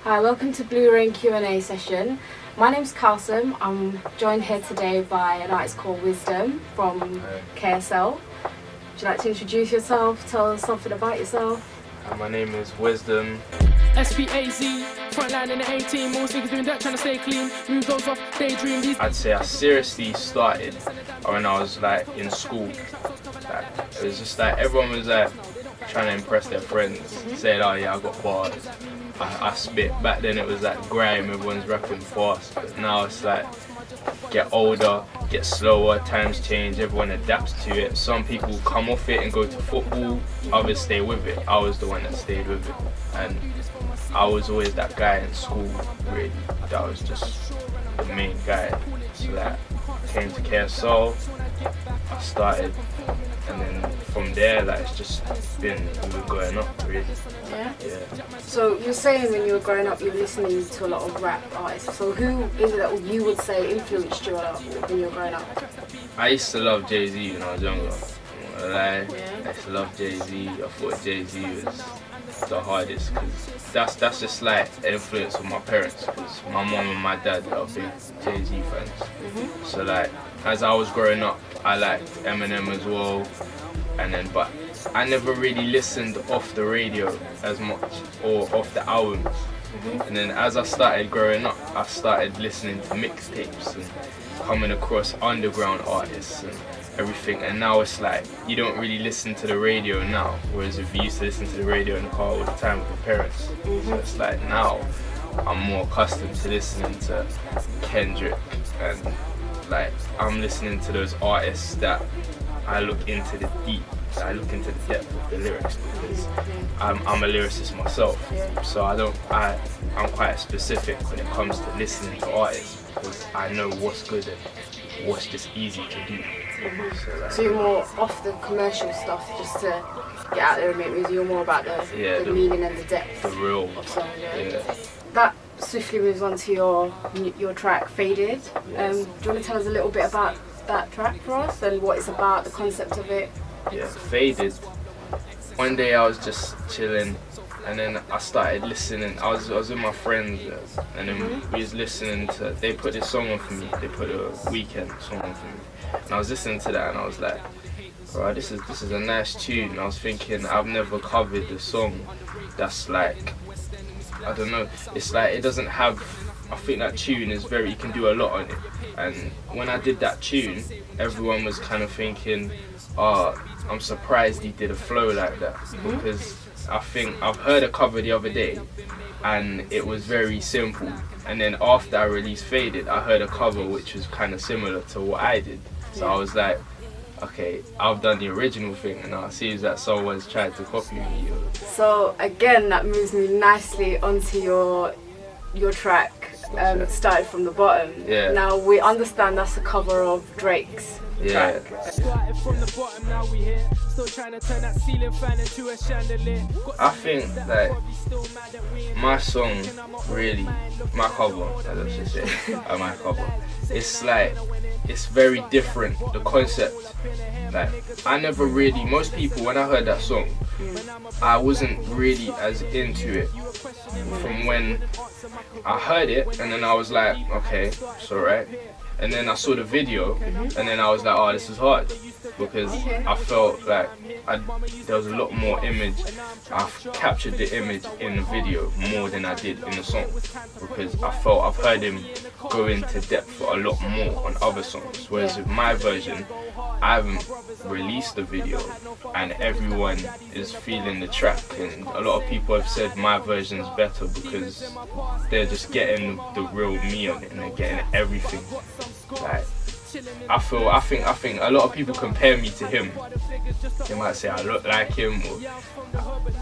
Hi, welcome to Blue Rain Q&A session. My name's Kalsum. I'm joined here today by an artist called Wisdom from KSL. Would you like to introduce yourself, tell us something about yourself? My name is Wisdom. SPAZ, frontline in the 18, most niggas doing that, trying to stay clean, move those off, daydream these. I'd say I seriously started when I was like in school. Like, it was just like everyone was like trying to impress their friends, saying, oh yeah, I got bars, I spit. Back then it was like grime, everyone's rapping fast, but now it's like get older, get slower, times change, everyone adapts to it. Some people come off it and go to football, others stay with it. I was the one that stayed with it, and I was always that guy in school, really, that was just the main guy. So that came to KSL, I started, and then from there, like, it's just been going up, really. Yeah? Yeah. So you were saying when you were growing up you were listening to a lot of rap artists. So who is it that you would say influenced you a lot when you were growing up? I used to love Jay-Z when I was younger. I used to love Jay-Z. I thought Jay-Z was the hardest, because that's just like an influence of my parents, because my mom and my dad are big Jay-Z fans. So like as I was growing up, I liked Eminem as well, and then but I never really listened off the radio as much or off the albums. And then as I started growing up, I started listening to mixtapes and coming across underground artists and everything. And now it's like you don't really listen to the radio now, whereas if you used to listen to the radio in the car all the time with your parents. So it's like now I'm more accustomed to listening to Kendrick, and like I'm listening to those artists that I look into the deep, I look into the depth of the lyrics, because I'm a lyricist myself. So I'm quite specific when it comes to listening to artists, because I know what's good and what's just easy to do. So you're more off the commercial stuff, just to get out there and make music. You're more about the meaning and the depth the real of songs. yeah. That swiftly moves on to your track Faded. Do you want to tell us a little bit about that track for us and what it's about, the concept of it? Yeah, Faded. One day I was just chilling, and then I started listening. I was with my friends, and then we was listening to. They put this song on for me. They put a Weekend song on for me, and I was listening to that, and I was like, "Alright, this is a nice tune." And I was thinking, I've never covered a song that's like, I don't know. It's like it doesn't have. I think that tune is very. You can do a lot on it. And when I did that tune, everyone was kind of thinking, "Oh, I'm surprised he did a flow like that," because I think I've heard a cover the other day, and it was very simple. And then after I released Faded, I heard a cover which was kind of similar to what I did. So I was like, okay, I've done the original thing, and now it seems that someone's tried to copy me. So again, that moves me nicely onto your track. Started from the bottom. Yeah. Now we understand that's a cover of Drake's track. Started from the bottom, now we here. Still trying to turn that ceiling fan into a chandelier. I think that my song, really, my cover, as I should say, my cover, it's like, it's very different, the concept. Like, I never really, most people, when I heard that song, I wasn't really as into it from when I heard it, and then I was like, okay, it's alright. And then I saw the video, and then I was like, oh, this is hard, because I felt like there was a lot more image. I've captured the image in the video more than I did in the song, because I felt I've heard him go into depth a lot more on other songs, whereas with my version, I haven't released the video, and everyone is feeling the track, and a lot of people have said my version's better because they're just getting the real me on it, and they're getting everything. Like, I think a lot of people compare me to him. They might say I look like him, or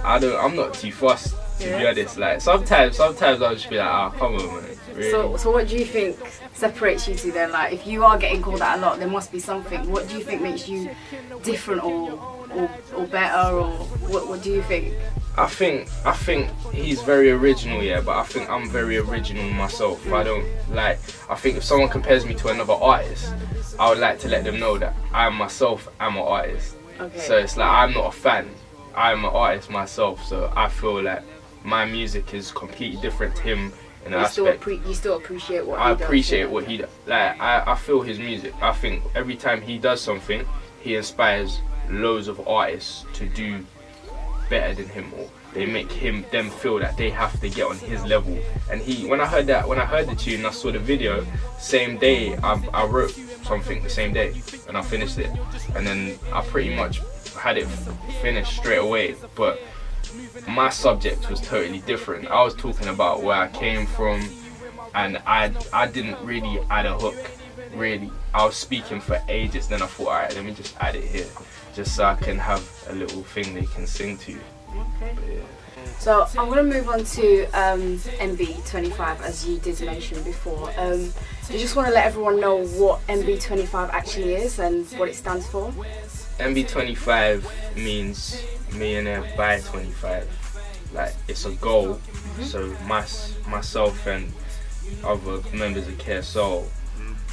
I'm not too fussed, to be honest. Like sometimes I'll just be like, oh, come on, man. Really? So what do you think separates you two then? Like, if you are getting called out a lot, there must be something. What do you think makes you different or better, or what do you think? I think he's very original, yeah, but I think I'm very original myself. I think if someone compares me to another artist, I would like to let them know that I myself am an artist. Okay. So it's like I'm not a fan, I'm an artist myself, so I feel like my music is completely different to him in an You aspect. you still appreciate what I he does. appreciate what he like. I feel his music. I think every time he does something, he inspires loads of artists to do better than him, or they make them feel that they have to get on his level. And when I heard the tune, I saw the video. Same day, I wrote something the same day, and I finished it. And then I pretty much had it finished straight away. But my subject was totally different. I was talking about where I came from, and I didn't really add a hook. Really, I was speaking for ages. Then I thought, alright, let me just add it here, just so I can have a little thing they can sing to. Okay. But yeah. So I'm going to move on to MB25, as you did mention before. I just want to let everyone know what MB25 actually is and what it stands for. MB25 means millionaire by 25. Like, it's a goal. So myself and other members of QnA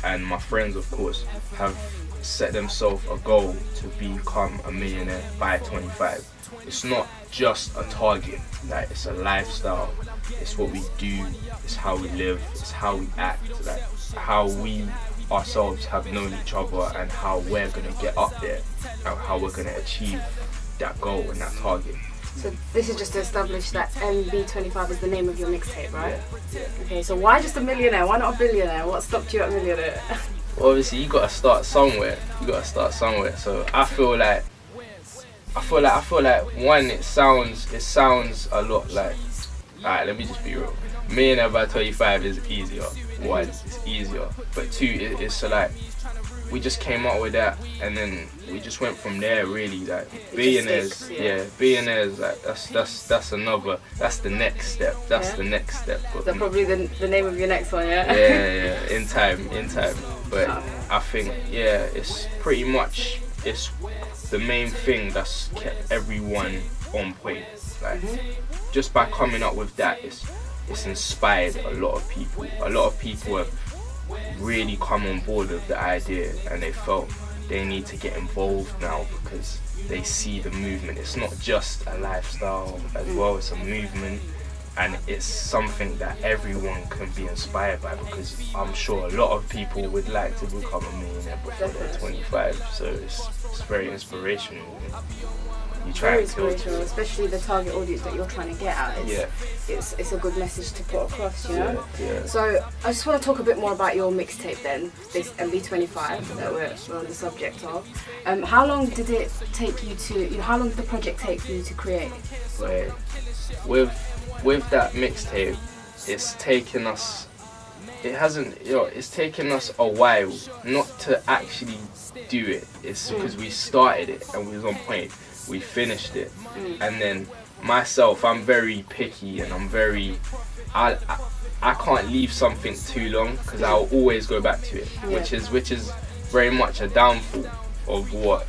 and my friends, of course, have set themselves a goal to become a millionaire by 25. It's not just a target, like, it's a lifestyle. It's what we do, it's how we live, it's how we act, like how we ourselves have known each other, and how we're gonna get up there, and how we're gonna achieve that goal and that target. So this is just to establish that MB25 is the name of your mixtape, right? Yeah. Okay, so why just a millionaire? Why not a billionaire? What stopped you at millionaire? Well, obviously you gotta start somewhere. So I feel like one, it sounds a lot like, alright, let me just be real. Millionaire by 25 is easier. One, it's easier. But two, it's so like, we just came up with that, and then we just went from there, really. Like, billionaires, billionaires, like, that's the next step. The next step. Is that probably the name of your next one, yeah? Yeah, in time. But I think, it's pretty much, it's the main thing that's kept everyone on point. Like, just by coming up with that, it's inspired a lot of people. A lot of people have really come on board with the idea, and they felt they need to get involved now because they see the movement. It's not just a lifestyle as well, it's a movement, and it's something that everyone can be inspired by, because I'm sure a lot of people would like to become a millionaire before they're 25, so it's very inspirational. You try Very and build inspirational, especially the target audience that you're trying to get at. It's a good message to put across, you know? Yeah. So I just want to talk a bit more about your mixtape then, this MB25 that we're on the subject of. How long did it take you to, how long did the project take for you to create? But with that mixtape, it's taken us a while not to actually do it. It's because we started it and we was on point. We finished it, and then myself, I'm very picky, and I can't leave something too long because I'll always go back to it, which is very much a downfall of what.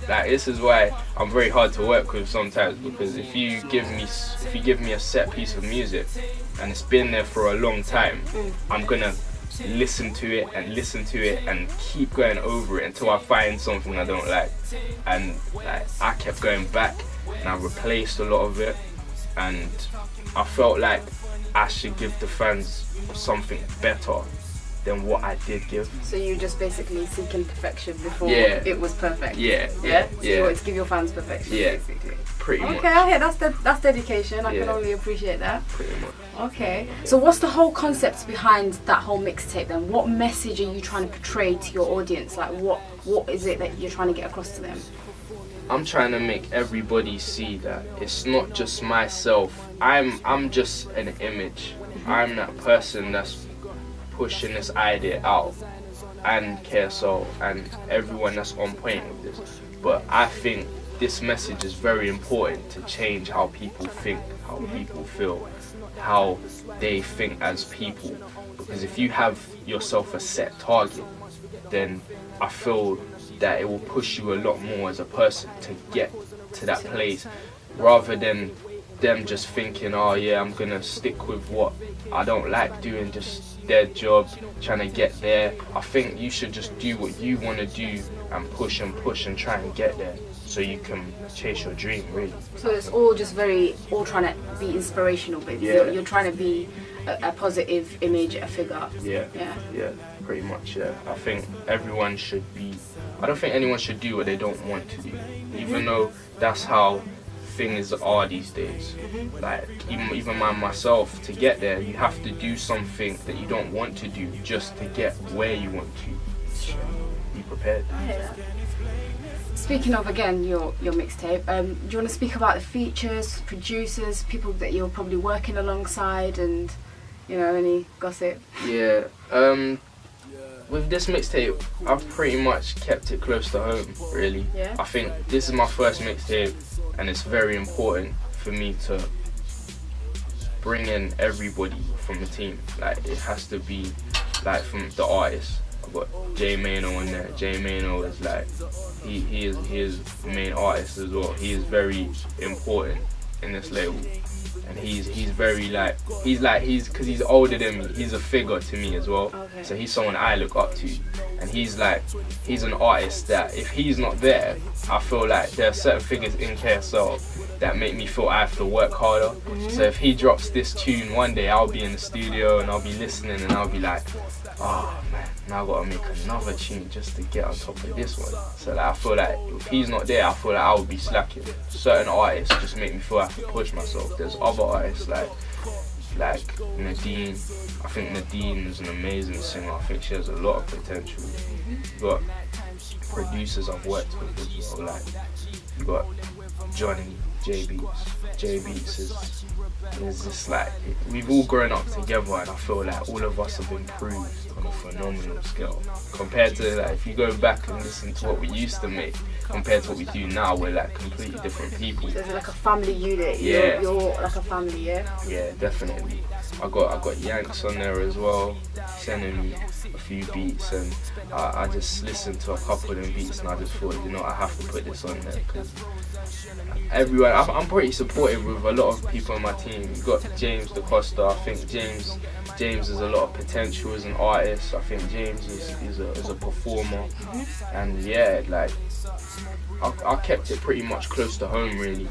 Like, this is why I'm very hard to work with sometimes, because if you give me a set piece of music and it's been there for a long time, I'm gonna listen to it and keep going over it until I find something I don't like. And like, I kept going back and I replaced a lot of it, and I felt like I should give the fans something better than what I did give. So you just basically seeking perfection before Yeah. it was perfect? Yeah. So you wanted to give your fans perfection, basically? Pretty much. Okay, okay, that's dedication. I can only appreciate that. Pretty much. Okay, so what's the whole concept behind that whole mixtape then? What message are you trying to portray to your audience? Like, what is it that you're trying to get across to them? I'm trying to make everybody see that it's not just myself. I'm just an image. I'm that person that's pushing this idea out, and QnA and everyone that's on point with this. But I think this message is very important to change how people think, how people feel, how they think as people. Because if you have yourself a set target, then I feel that it will push you a lot more as a person to get to that place, rather than them just thinking, oh yeah, I'm gonna stick with what I don't like doing, just their job, trying to get there. I think you should just do what you want to do and push and try and get there, so you can chase your dream, really. So it's all just all trying to be inspirational, but you're trying to be a positive image, a figure. Yeah, pretty much. Yeah, I think everyone should be. I don't think anyone should do what they don't want to do, even though that's how things are these days. Like even myself, to get there, you have to do something that you don't want to do just to get where you want to. Be prepared. I hear that. Speaking of, again, your mixtape, do you want to speak about the features, producers, people that you're probably working alongside, and any gossip? Yeah. With this mixtape, I've pretty much kept it close to home, really. Yeah. I think this is my first mixtape, and it's very important for me to bring in everybody from the team. Like, it has to be like from the artists. I've got Jay Mano on there. Jay Mano is like, he is the main artist as well. He is very important in this label, and he's very because he's older than me. He's a figure to me as well. Okay. So he's someone I look up to, and he's an artist that if he's not there, I feel like there are certain figures in KSL that make me feel I have to work harder. So if he drops this tune one day, I'll be in the studio and I'll be listening and I'll be like, oh man, now I gotta make another tune just to get on top of this one. So I feel like if he's not there, I feel like I would be slacking. Certain artists just make me feel I have to push myself. There's other artists like Nadine. I think Nadine is an amazing singer. I think she has a lot of potential. You've got producers I've worked with as well. Like, you've got Johnny, J Beats. J Beats is just like, we've all grown up together, and I feel like all of us have improved on a phenomenal scale. Compared to like, if you go back and listen to what we used to make, compared to what we do now, we're like completely different people. There's like a family unit. Yeah. You're like a family, yeah? Yeah, definitely. I got Yanks on there as well, sending me a few beats, and I just listened to a couple of them beats, and I just thought, I have to put this on there, because everyone, I'm pretty supportive with a lot of people on my team. You've got James DaCosta. I think James has a lot of potential as an artist. I think James is a performer, and yeah, like I kept it pretty much close to home, really.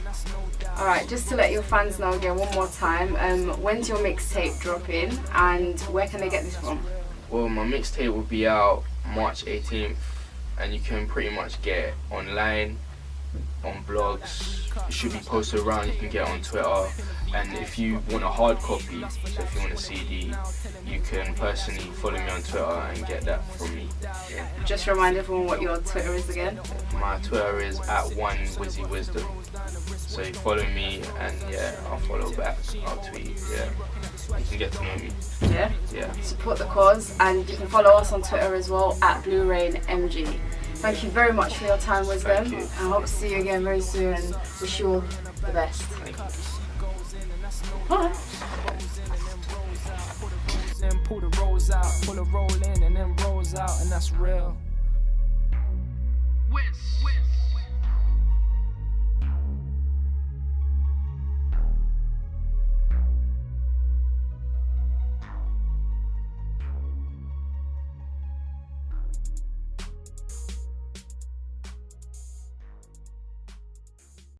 Alright, just to let your fans know again one more time, when's your mixtape dropping and where can they get this from? Well, my mixtape will be out March 18th, and you can pretty much get it online, on blogs. It should be posted around. You can get it on Twitter, and if you want a hard copy, so if you want a CD, you can personally follow me on Twitter and get that from me. Yeah. Just remind everyone what your Twitter is again. My Twitter is @1WizzyWisdom. So you follow me, and yeah, I'll follow back. I'll tweet. Yeah, you can get to know me. Yeah. Yeah. Support the cause, and you can follow us on Twitter as well @BlueRainMG. Thank you very much for your time, Wisdom. Thank you. I hope to see you again very soon, and wish you all the best. Thank you. Bye. Then pull the rolls out, pull a roll in and then rolls out, and that's real.